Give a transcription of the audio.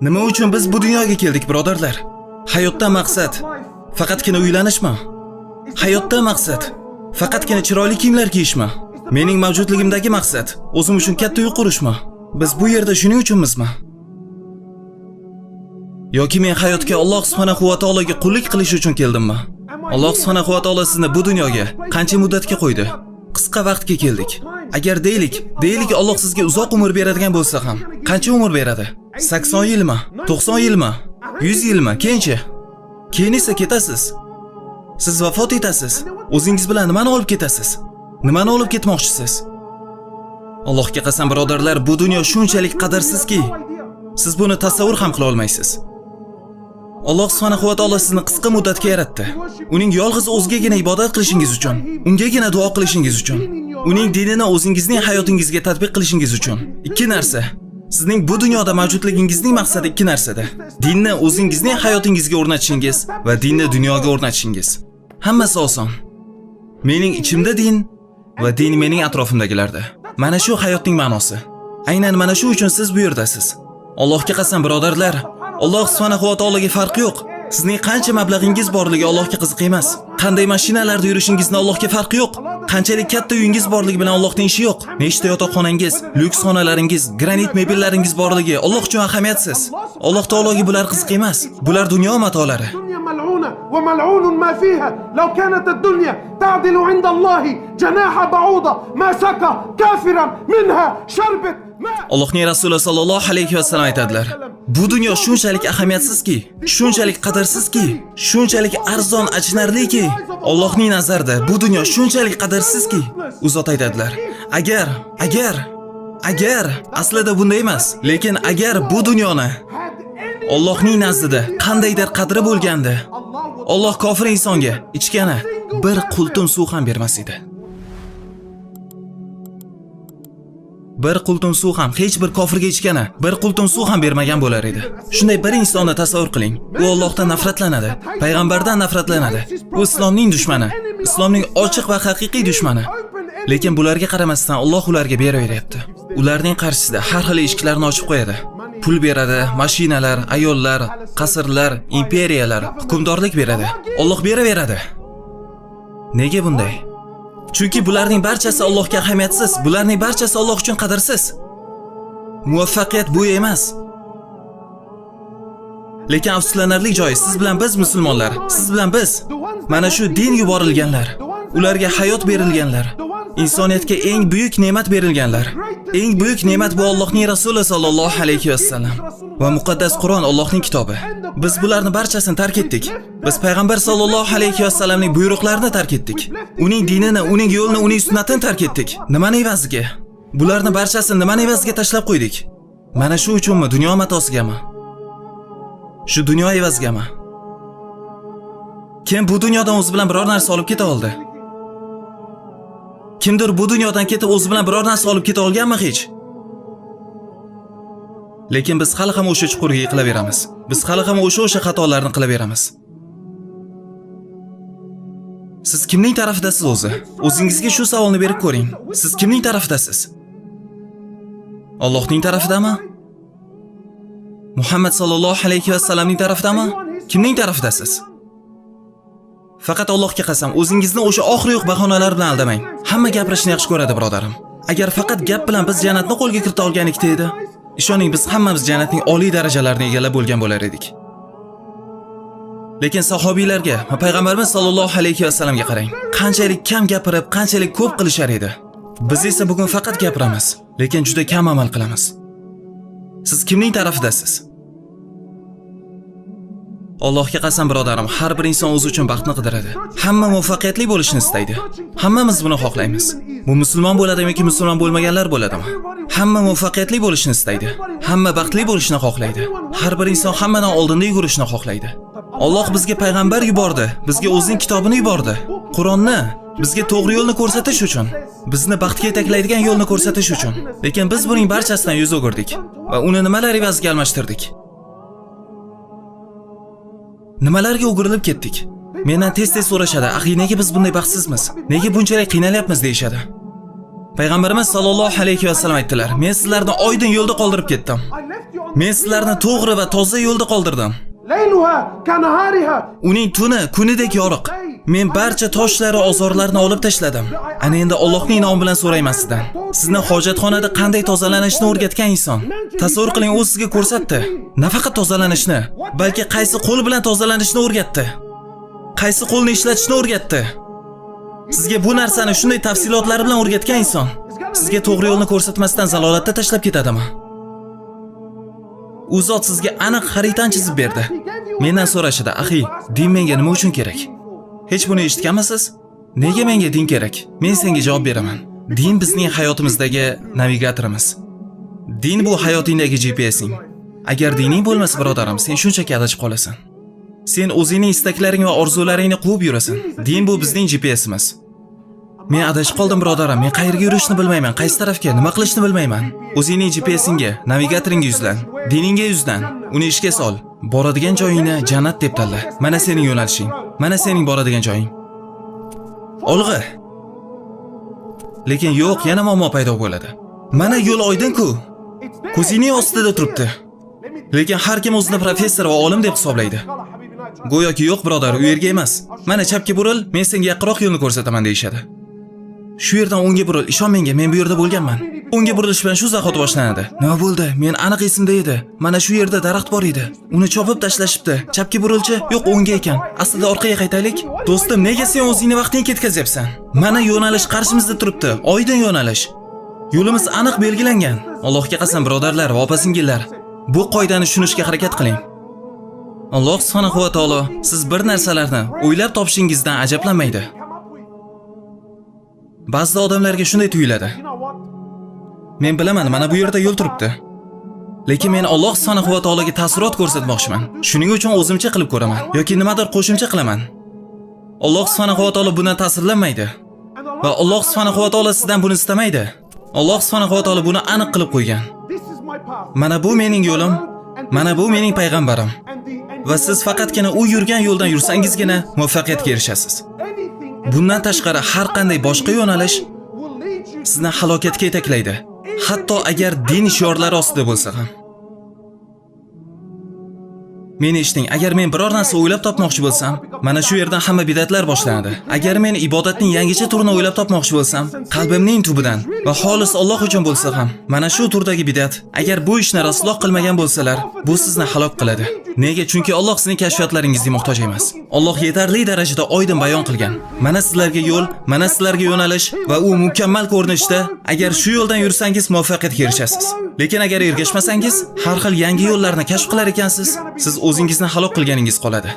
Nima uchun biz bu dunyoga keldik, birodarlar? Hayotda maqsad faqatgina uylanishmi? Hayotda maqsad faqatgina chiroyli kiyimlar kiyishmi? Mening mavjudligimdagi maqsad o'zim uchun katta uy qurishmi? Biz bu yerda shuning uchunmizmi? Yoki men hayotga Alloh subhanahu va taologa qullik qilish uchun keldimmi? Alloh subhanahu va taolo sizni bu dunyoga qancha muddatga qo'ydi? Qisqa vaqtga keldik. Agar deylik Alloh sizga uzoq umr beradigan bo'lsa ham, qancha umr beradi? 80 yilmi? 90 yilmi? 100 yilmi? Keyin esa ketasiz. Siz vafot etasiz. O'zingiz bilan nimani olib ketasiz? Nimani olib ketmoqchisiz? Allohga qasam, birodarlar, bu dunyo shunchalik qadrsizki, siz buni tasavvur ham qila olmaysiz. Alloh subhanahu va taolo sizni qisqa muddatga yaratdi. Uning yolg'iz o'zigagina ibodat qilishingiz uchun, ungagina duo qilishingiz uchun, uning dinini o'zingizning hayotingizga tatbiq qilishingiz uchun. Ikki narsa. Sizning bu dunyoda mavjudligingizning maqsadi ikki narsada. Dinni o'zingizning hayotingizga o'rnatishingiz va dinni dunyoga o'rnatishingiz. Hammasi oson. Mening ichimda din va din mening atrofimdagilarda. Mana shu hayotning ma'nosi. Aynan mana shu uchun siz bu yerdasiz. Allohga qasam, birodarlar, Alloh subhanahu va taologa farqi yo'q. Sizning qancha mablag'ingiz borligi Allohga qiziq emas. Qanday mashinalarda yurishingizni Allohga farqi yo'q. Qanchalik katta uyingiz borligi bilan Allohning ishi yo'q. Nechta yotoqxonangiz, lyuks xonalaringiz, granit mebellaringiz borligi Alloh uchun ahamiyatsiz. Alloh taologa bular qiziq emas. Bular dunyo matolari. وملعون ما فيها لو كانت الدنيا تعدل عند الله جناح بعوضة ما سقى كافرا منها شربت ماء. Allohning Rasuli sallallohu alayhi va sallam aytadilar: bu dunyo shunchalik ahamiyatsizki, shunchalik qadrsizki, shunchalik arzon achinarliki, Allohning nazarida bu dunyo shunchalik qadrsizki, u zot aytadilar: agar aslida bunday emas, lekin agar bu dunyoni Allohning nazdida qandaydir qadri bo'lganda, Alloh kofir insonga ichgani bir qultum suv ham bermas edi. Bir qultum suv ham hech bir kofirga ichgani bir qultum suv ham bermagan bo'lar edi. Shunday bir insonni tasavvur qiling. U Allohdan nafratlanadi, payg'ambardan nafratlanadi. U islomning dushmani, islomning ochiq va haqiqiy dushmani. Lekin bularga qaramasdan Alloh ularga beraveryapti. Ularning qarshisida har xil eshiklarni ochib qo'yadi. Pul beradi, mashinalar, ayollar, qasrlar, imperiyalar, hukmdorlik beradi. Alloh beraveradi. Nega bunday? Chunki bularning barchasi Allohga ahamiyatsiz, bularning barchasi Alloh uchun qadrsiz. Muvaffaqiyat bu emas. Lekin afsuslanarli joyi, siz bilan biz musulmonlar, siz bilan biz mana shu din yuborilganlar, ularga hayot berilganlar, insoniyatga eng buyuk ne'mat berilganlar. Eng buyuk ne'mat bu Allohning Rasuli sallallohu alayhi va sallam va muqaddas Qur'on, Allohning kitobi. Biz bularni barchasini tark etdik. Biz payg'ambar sallallohu alayhi va sallamning buyruqlarini tark etdik. Uning dinini, uning yo'lini, uning sunnatini tark etdik. Nimani evaziga? Bularni barchasini nimani evaziga tashlab qo'ydik? Mana shu uchunmi, dunyo matosigami? Shu dunyo evazigami? Kim bu dunyodan o'zi bilan biror narsa olib keta oldi? Kimdir bu dunyodan ketib o'zi bilan biror narsa olib keta olganmi hech? Lekin biz hali ham o'sha chuqurga yiqilaveramiz. Biz hali ham o'sha xatolarni qilaveramiz. Siz kimning tarafidasiz o'zi? O'zingizga shu savolni berib ko'ring. Siz kimning tarafidasiz? Allohning tarafidami? Muhammad sallallohu alayhi va sallamning tarafidami? Kimning tarafidasiz? Faqat Allohga qasam, o'zingizni o'sha oxiri yo'q bahonalar bilan aldamang. Hamma gapirishni yaxshi ko'radi, birodarim. Agar faqat gap bilan biz jannatni qo'lga kirita olganik edi, ishoning, biz hammamiz jannatning oliy darajalarini egallab bo'lgan bo'lar edik. Lekin sahobiylarga va payg'ambarimiz sallallohu alayhi va sallamga qarang. Qanchalik kam gapirib, qanchalik ko'p qilishar edi. Biz esa bugun faqat gapiramiz, lekin juda kam amal qilamiz. Siz kimning tarafidasiz? Allohga qasam, birodarim, har bir inson o'zi uchun baxtni qidiradi. Hamma muvaffaqiyatli bo'lishni istaydi. Hammamiz buni xohlaymiz. Bu musulmon bo'ladimi yoki musulmon bo'lmaganlar bo'ladimi? Hamma muvaffaqiyatli bo'lishni istaydi. Hamma baxtli bo'lishni xohlaydi. Har bir inson hammadan oldinda yugurishni xohlaydi. Alloh bizga payg'ambar yubordi, bizga o'zining kitobini yubordi. Qur'onni bizga to'g'ri yo'lni ko'rsatish uchun, bizni baxtga yetaklaydigan yo'lni ko'rsatish uchun. Lekin biz buning barchasidan yuz o'girdik va uni nimalar evaziga almashtirdik? Nimalarga o'girilib ketdik? Mendan tez-tez so'rashadi: "Axi, nega biz bunday baxtsizmiz? Nega bunchalik qiynalyapmiz?" deyshadi. Payg'ambarimiz sollallohu alayhi vasallam aytdilar: "Men sizlarni oydin yo'lda qoldirib ketdim. Men sizlarni to'g'ri va toza yo'lda qoldirdim. ليلها كنهارها. Uning tuni kunidek yoriq. Men barcha toshlari, ozorlarni olib tashladim. Ana endi Allohning nomi bilan so'rayman sizdan. Sizni hojatxonada qanday tozalanishni o'rgatgan inson. Tasavvur qiling, u sizga ko'rsatdi. Nafaqat tozalanishni, balki qaysi qo'l bilan tozalanishni o'rgatdi. Qaysi qo'lni ishlatishni o'rgatdi. Sizga bu narsani shunday tafsilotlari bilan o'rgatgan inson sizga to'g'ri yo'lni ko'rsatmasdan zalolatda tashlab ketadimi? U zot sizga aniq xaritani chizib berdi. Mendan so'rashadi: "Axi, din menga nima uchun kerak?" Hech buni eshitganmisiz? Nega menga din kerak? Men senga javob beraman. Din bizning hayotimizdagi navigatorimiz. Din bu hayotingdagi GPSing. Agar dining bo'lmasa, birodarim, sen shunchaki adashib qolasan. Sen o'zingning istaklaring va orzularingni quvib yurasan. Din bu bizning GPSimiz. Men adashib qoldim, birodarim. Men qayerga yurishni bilmayman, qaysi tarafga, nima qilishni bilmayman. O'zingning GPSingga, navigatoringga yuzlan, diningga yuzlan, uni ishga sol. Boradigan joyingni jannat deb tanla. Mana sening yo'nalishing. Mana sening boradigan joying. Olg'a. Lekin yo'q, yana muammo paydo bo'ladi. Mana yo'l oydin-ku. Ko'zingning ostida turibdi. Lekin har kim o'zini professor va olim deb hisoblaydi. Go'yoki yo'q, birodar, u yerga emas. Mana chapga buril, men senga yaqinroq yo'lni ko'rsataman deyshadi. Shu yerdan o'ngga buril, ishon menga, men bu yerda bo'lganman. O'ngga burilish bilan shu zahot boshlanadi. Nima bo'ldi? Men aniq esimda edi. Mana shu yerda daraxt bor edi. Uni chopib tashlashibdi. Chapga burilchi, yo'q, o'ngga ekan. Aslida orqaga qaytaylik. Do'stim, nega sen o'zingni vaqtingni ketkazyapsan? Mana yo'nalish qarshimizda turibdi. Oydin yo'nalish. Yo'limiz aniq belgilangan. Allohga qasam, birodarlar va opa-singillar, bu qoidani tushunishga harakat qiling. Alloh subhanahu va taolo siz bir narsalarni o'ylab topishingizdan ajablanmaydi. Ba'zi odamlarga shunday tuyuladi. Men bilaman, mana bu yerda yo'l turibdi. Lekin men Alloh subhanahu va taologa ta'sirot ko'rsatmoqchiman. Shuning uchun o'zimcha qilib ko'raman yoki nimadir qo'shimcha qilaman. Alloh subhanahu va taolo bundan ta'sirlanmaydi. Va Alloh subhanahu va taolo sizdan buni istamaydi. Alloh subhanahu va taolo buni aniq qilib qo'ygan. Mana bu mening yo'lim, mana bu mening payg'ambarim. Va siz faqatgina u yurgan yo'ldan yursangizgina muvaffaqiyatga erishasiz. Bundan tashqari har qanday boshqa yo'nalish sizni halokatga yetaklaydi. Hatto agar din shiorlari ostida bo'lsa ham. Meni eshiting, agar men biror narsa o'ylab topmoqchi bo'lsam, mana shu yerdan hamma bidatlar boshlanadi. Agar men ibodatning yangicha turini o'ylab topmoqchi bo'lsam, qalbimning tubidan va xolis Alloh uchun bo'lsa ham, mana shu turdagi bidat, agar bu ishni Rasululloh qilmagan bo'lsalar, bu sizni halok qiladi. Nega? Chunki Alloh sizning kashfiyotlaringizga muhtoj emas. Alloh yetarli darajada oydin bayon qilgan. Mana sizlarga yo'l, mana sizlarga yo'nalish va u mukammal ko'rinishda. Agar shu yo'ldan yursangiz muvaffaqiyatga erishasiz. Lekin agar ergashmasangiz, har xil yangi yo'llarni kashf qilar ekansiz, siz o'zingizni halok qilganingiz qoladi.